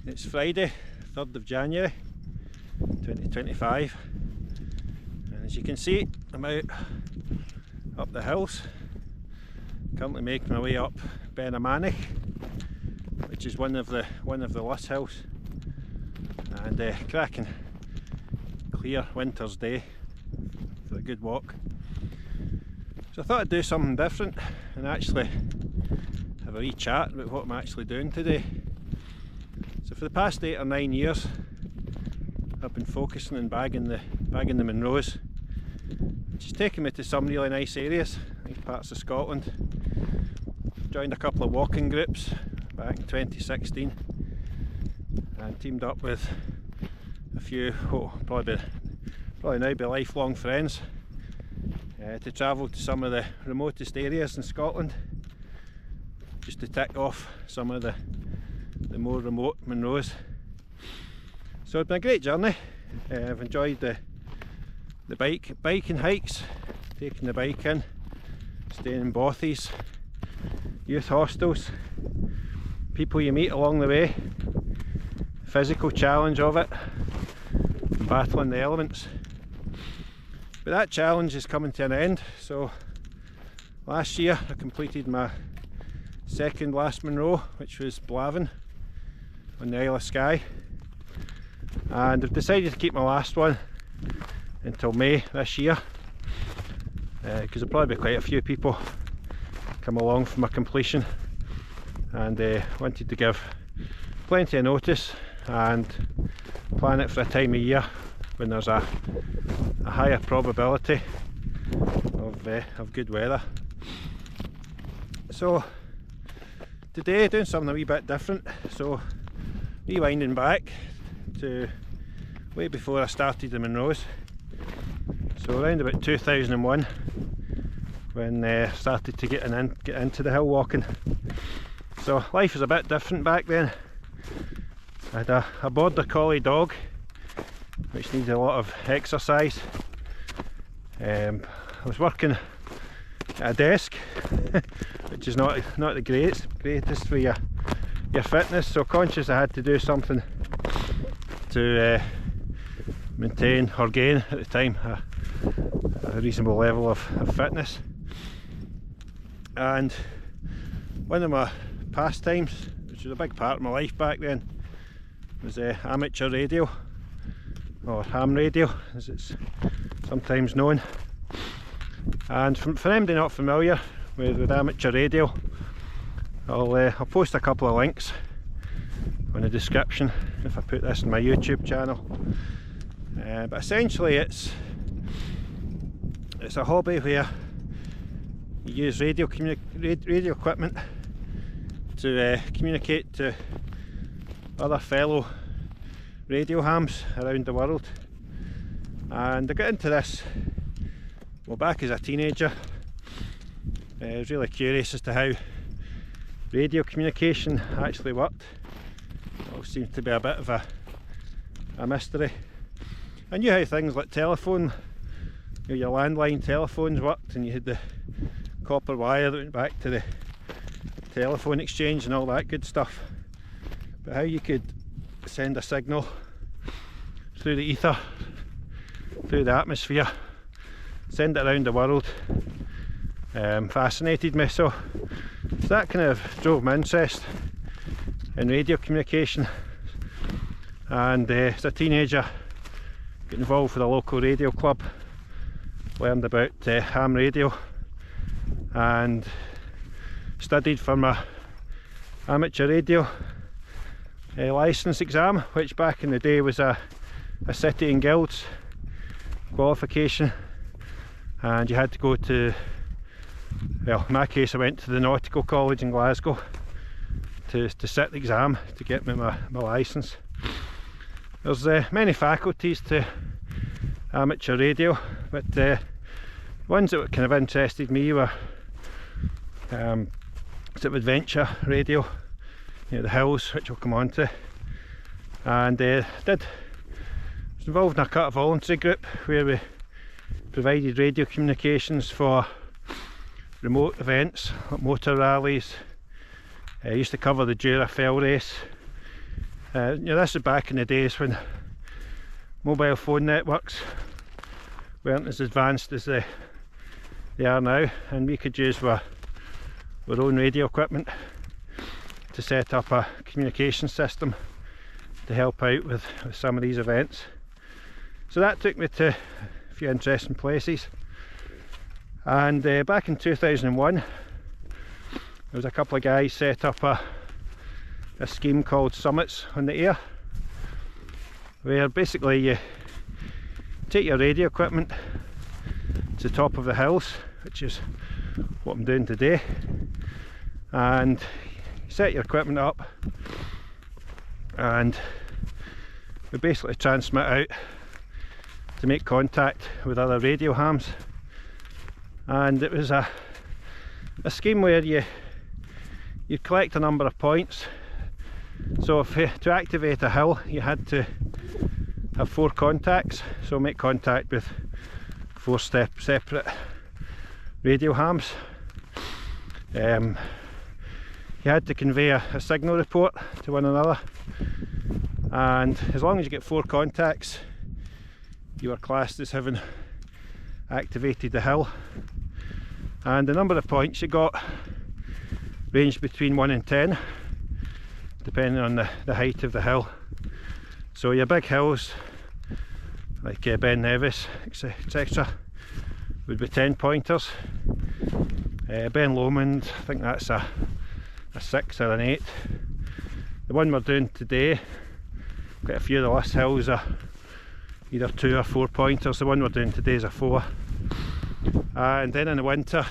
It's Friday, 3rd of January 2025, and as you can see, I'm out up the hills, currently making my way up Beinn, which is one of the Luss hills, and cracking clear winter's day for a good walk. So I thought I'd do something different and actually have a wee chat about what I'm actually doing today. So for the past 8 or 9 years I've been focusing on bagging the Munros, which has taken me to some really nice areas, nice parts of Scotland. Joined a couple of walking groups back in 2016 and teamed up with a few probably now be lifelong friends to travel to some of the remotest areas in Scotland, just to tick off some of the more remote Munros. So it's been a great journey. I've enjoyed the biking hikes, taking the bike in, staying in bothies, youth hostels, people you meet along the way, physical challenge of it, and battling the elements. But that challenge is coming to an end. So last year I completed my second last Munro, which was Beinn on the Isle of Skye, and I've decided to keep my last one until May this year, because there'll probably be quite a few people come along for my completion, and wanted to give plenty of notice and plan it for a time of year when there's a higher probability of good weather. So today doing something a wee bit different, so rewinding back to way before I started the Munros, so around about 2001 when I started to get into the hill walking. So life was a bit different back then. I had a border collie dog which needed a lot of exercise. I was working at a desk which is not the greatest for your fitness, so conscious I had to do something to maintain or gain at the time a reasonable level of fitness. And one of my pastimes, which was a big part of my life back then, was amateur radio, or ham radio as it's sometimes known. And for anybody not familiar with amateur radio, I'll post a couple of links on the description if I put this in my YouTube channel. But essentially it's a hobby where you use radio equipment to communicate to other fellow radio hams around the world. And I got into this back as a teenager. I was really curious as to how radio communication actually worked. It all seemed to be a bit of a mystery. I knew how things like telephone, your landline telephones worked, and you had the copper wire that went back to the telephone exchange and all that good stuff. But how you could send a signal through the ether, through the atmosphere, send it around the world, fascinated me. So that kind of drove my interest in radio communication, and as a teenager got involved with a local radio club, learned about ham radio, and studied for my amateur radio licence exam, which back in the day was a city and guilds qualification, and you had to go to, well in my case I went to the Nautical College in Glasgow to sit the exam to get me my licence. There's many faculties to amateur radio, but ones that kind of interested me were sort of adventure radio, the hills, which we'll come on to, and was involved in a kind of voluntary group where we provided radio communications for remote events like motor rallies. I used to cover the Jura Fell race, You know, this is back in the days when mobile phone networks weren't as advanced as they are now, and we could use our own radio equipment to set up a communication system to help out with some of these events. So that took me to a few interesting places. And back in 2001, there was a couple of guys set up a scheme called Summits on the Air, where basically you take your radio equipment to the top of the hills, which is what I'm doing today, and you set your equipment up and we basically transmit out to make contact with other radio hams. And it was a scheme where you'd collect a number of points. So to activate a hill you had to have 4 contacts, so make contact with 4 separate radio hams. You had to convey a signal report to one another, and as long as you get 4 contacts you were classed as having activated the hill. And the number of points you got ranged between 1 and 10 depending on the height of the hill. So your big hills like Beinn Nevis, etc. would be 10 pointers. Beinn Lomond, I think that's a 6 or an 8. The one we're doing today, quite a few of the last hills are either 2 or 4 pointers. The one we're doing today is a 4. And then in the winter,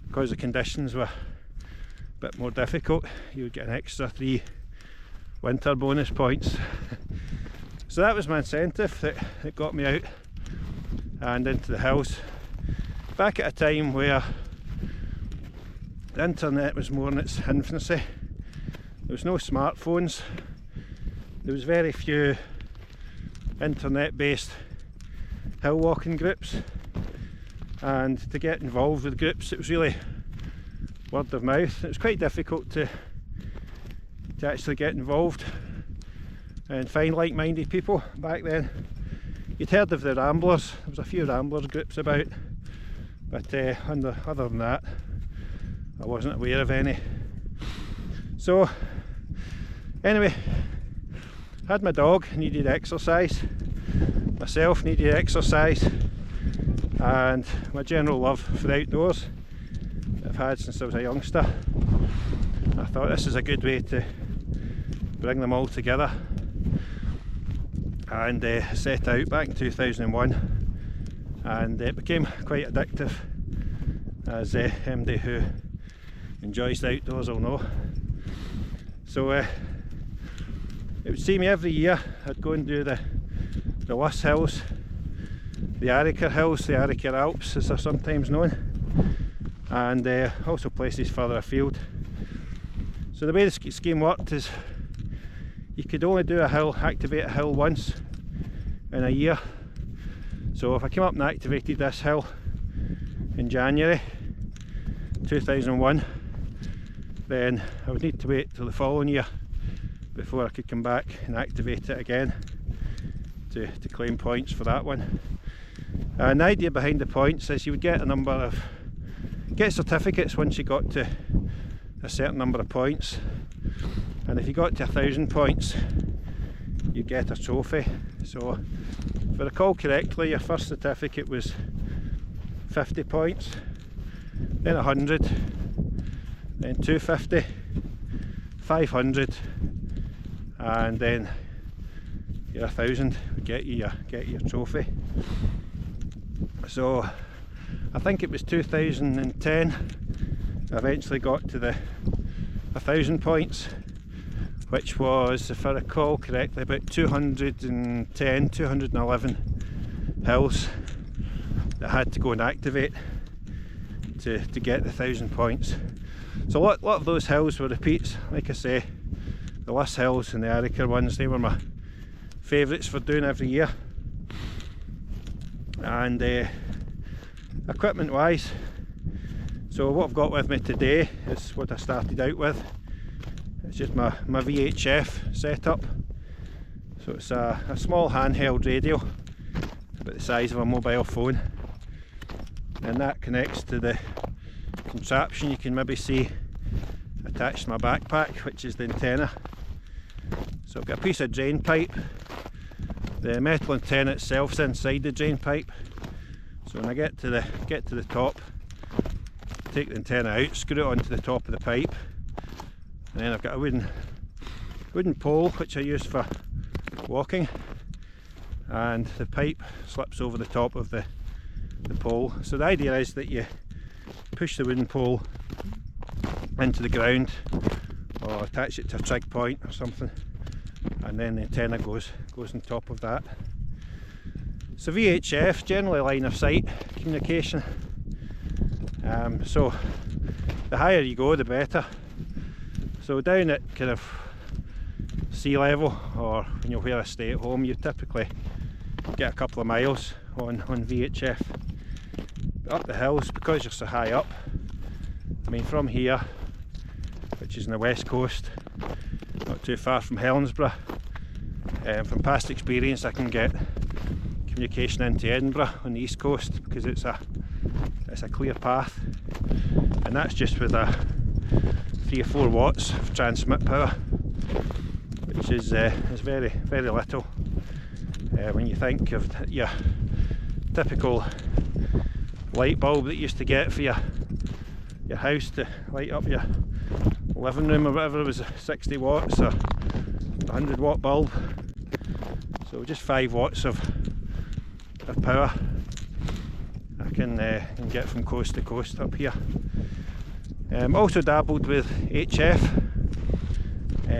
because the conditions were a bit more difficult, you would get an extra 3 winter bonus points. So that was my incentive that got me out and into the hills. Back at a time where the internet was more in its infancy, there was no smartphones, there was very few internet based hill walking groups, and to get involved with groups it was really word of mouth. It was quite difficult to actually get involved and find like-minded people back then. You'd heard of the Ramblers, there was a few Ramblers groups about, but other than that I wasn't aware of any. So anyway, had my dog, needed exercise, myself needed exercise, and my general love for the outdoors that I've had since I was a youngster. I thought this is a good way to bring them all together, and set out back in 2001, and it became quite addictive, as MD who enjoys the outdoors will know. So it would see me every year. I'd go and do the Luss Hills, the Ariker Hills, the Ariker Alps as they're sometimes known, and also places further afield. So the way the scheme worked is you could only do a hill, activate a hill once in a year. So if I came up and activated this hill in January 2001, then I would need to wait till the following year before I could come back and activate it again to claim points for that one. And the idea behind the points is you would get get certificates once you got to a certain number of points, and if you got to 1,000 points you get a trophy. So if I recall correctly, your first certificate was 50 points, then 100, then 250, 500, and then your 1,000 would get you your trophy. So I think it was 2010 I eventually got to the 1,000 points, which was, if I recall correctly, about 210, 211 hills that I had to go and activate to get the 1,000 points. So a lot of those hills were repeats. Like I say, the Luss Hills and the Ariker ones, they were my favourites for doing every year. And equipment wise, so what I've got with me today is what I started out with. It's just my VHF setup. So it's a small handheld radio, about the size of a mobile phone, and that connects to the contraption you can maybe see attached to my backpack, which is the antenna. So I've got a piece of drain pipe. The metal antenna itself is inside the drain pipe. So when I get to the top, take the antenna out, screw it onto the top of the pipe, and then I've got a wooden pole which I use for walking, and the pipe slips over the top of the pole. So the idea is that you push the wooden pole into the ground or attach it to a trig point or something, and then the antenna goes on top of that. So VHF, generally line of sight communication. So the higher you go, the better. So down at kind of sea level, or where I stay at home, you typically get a couple of miles on VHF. But up the hills, because you're so high up, I mean from here, which is on the west coast, not too far from Helensburgh, from past experience I can get communication into Edinburgh on the east coast, because it's a clear path, and that's just with a 3 or 4 watts of transmit power, which is very, very little when you think of your typical light bulb that you used to get for your house to light up your living room or whatever. It was 60 watts or 100 watt bulb. So just 5 watts of power I can get from coast to coast up here. Also dabbled with HF,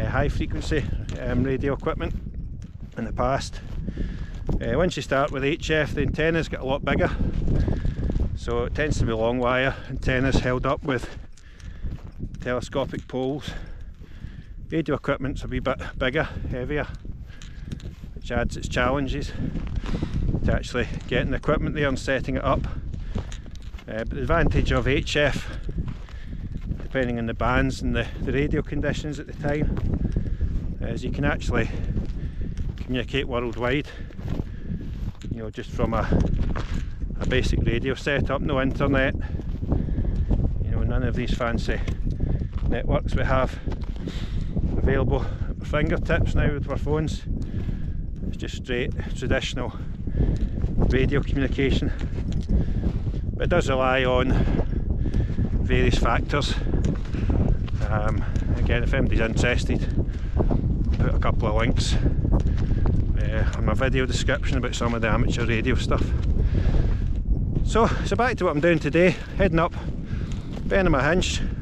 high frequency radio equipment in the past. Once you start with HF, the antennas get a lot bigger, so it tends to be long wire antennas held up with telescopic poles. Radio equipment's a wee bit bigger, heavier, which adds its challenges to actually getting the equipment there and setting it up. But the advantage of HF, depending on the bands and the radio conditions at the time, is you can actually communicate worldwide, just from a basic radio setup, no internet, none of these fancy networks we have available at our fingertips now with our phones. It's just straight traditional radio communication, but it does rely on various factors. Again, if anybody's interested, I'll put a couple of links on my video description about some of the amateur radio stuff. So back to what I'm doing today, heading up Beinn,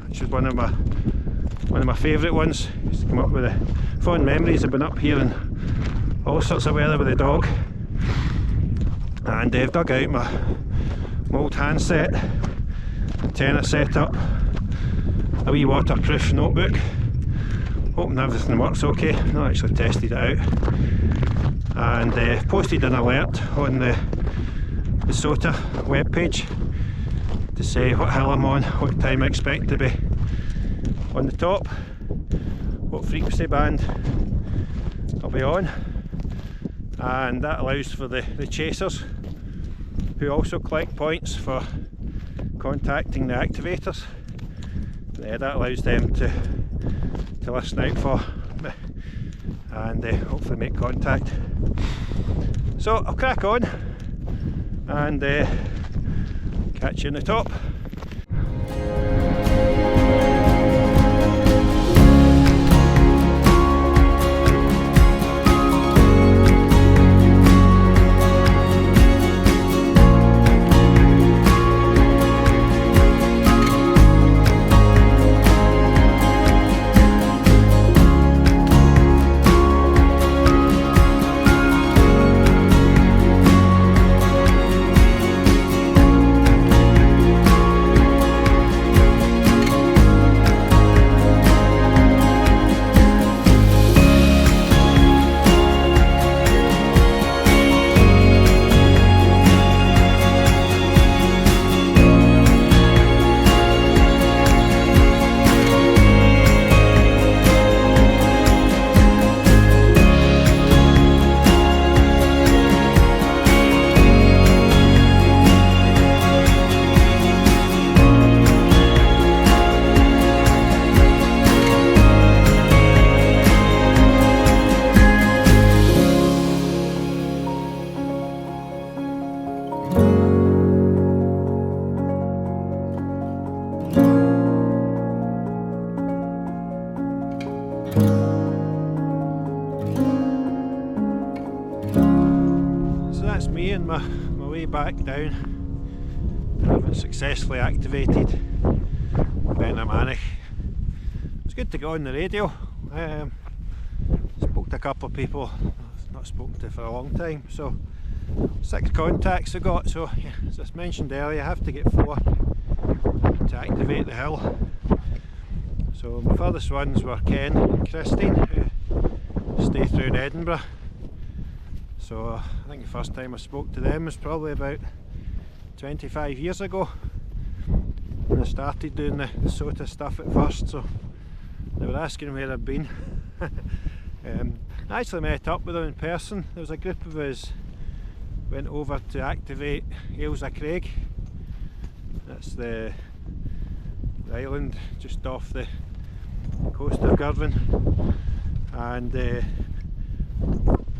which is one of my favourite ones. Used to come up with the fond memories. I've been up here in all sorts of weather with the dog, and I've dug out my old handset, antenna setup, a wee waterproof notebook, hoping everything works okay. Not actually tested it out, and posted an alert on the SOTA webpage to say what hill I'm on, what time I expect to be on the top, what frequency band I'll be on, and that allows for the chasers, who also collect points for contacting the activators. That allows them to listen out for me and hopefully make contact. So I'll crack on and catch you on the top. on my way back down, having successfully activated Beinn. It's good to get on the radio. Spoke to a couple of people I've not spoken to for a long time, so 6 contacts I got. So yeah, as I mentioned earlier, I have to get 4 to activate the hill. So my furthest ones were Ken and Christine, who stay through in Edinburgh. So I think the first time I spoke to them was probably about 25 years ago when I started doing the SOTA stuff at first. So they were asking where I'd been. I actually met up with them in person. There was a group of us went over to activate Ailsa Craig. That's the island just off the coast of Girvan, and I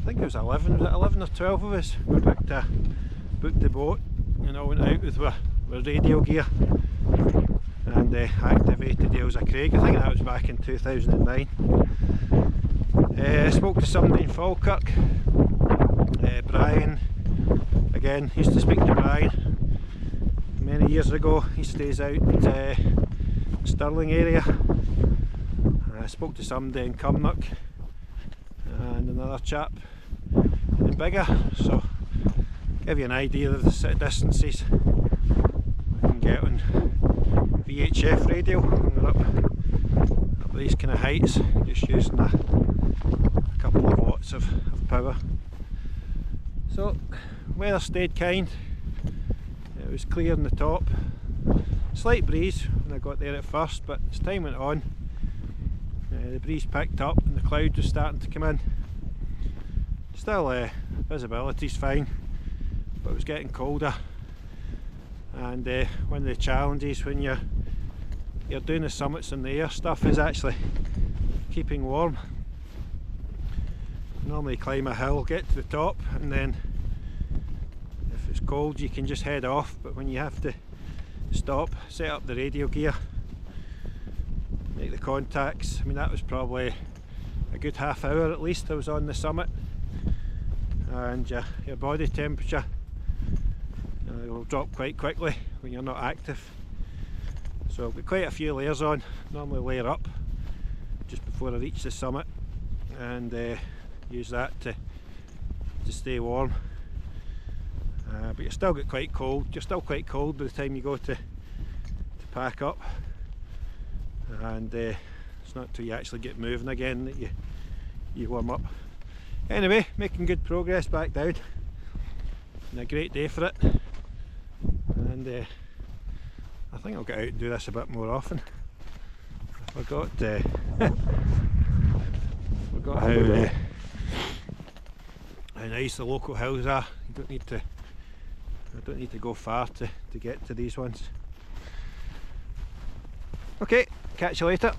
think it was 11 or 12 of us. We booked the boat and all went out with our radio gear and activated Ailsa Craig. I think that was back in 2009. I spoke to somebody in Falkirk, Brian. Again, used to speak to Brian many years ago. He stays out Stirling area. I spoke to somebody in Cumnock and another chap in Biggar, so give you an idea of the sort of distances we can get on VHF radio when we're up these kind of heights, just using a couple of watts of power. So weather stayed kind. It was clear on the top. Slight breeze when I got there at first, but as time went on, the breeze picked up and the cloud was starting to come in. Still, visibility's fine, but it was getting colder. And one of the challenges when you're doing the summits in the air stuff is actually keeping warm. Normally climb a hill, get to the top, and then if it's cold you can just head off, but when you have to stop, set up the radio gear, make the contacts, I mean that was probably a good half hour at least I was on the summit, and your body temperature will drop quite quickly when you're not active. So I've got quite a few layers on, normally layer up just before I reach the summit, and use that to stay warm. But you're still quite cold by the time you go to pack up, and it's not till you actually get moving again that you warm up. Anyway, making good progress back down, and a great day for it, and I think I'll get out and do this a bit more often. I forgot how nice the local hills are. I don't need to go far to get to these ones. Okay, catch you later.